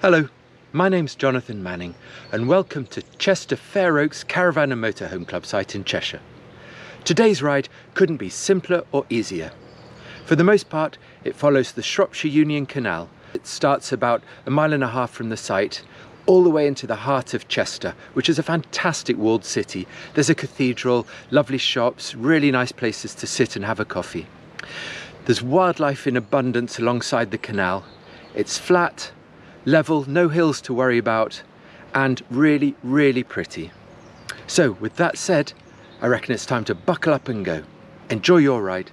Hello, my name's Jonathan Manning and welcome to Chester Fairoaks Caravan and Motorhome Club site in Cheshire. Today's ride couldn't be simpler or easier. For the most part, it follows the Shropshire Union Canal. It starts about 1.5 miles from the site, all the way into the heart of Chester, which is a fantastic walled city. There's a cathedral, lovely shops, really nice places to sit and have a coffee. There's wildlife in abundance alongside the canal. It's flat, level, no hills to worry about, and really, really pretty. So with that said, I reckon it's time to buckle up and go. Enjoy your ride.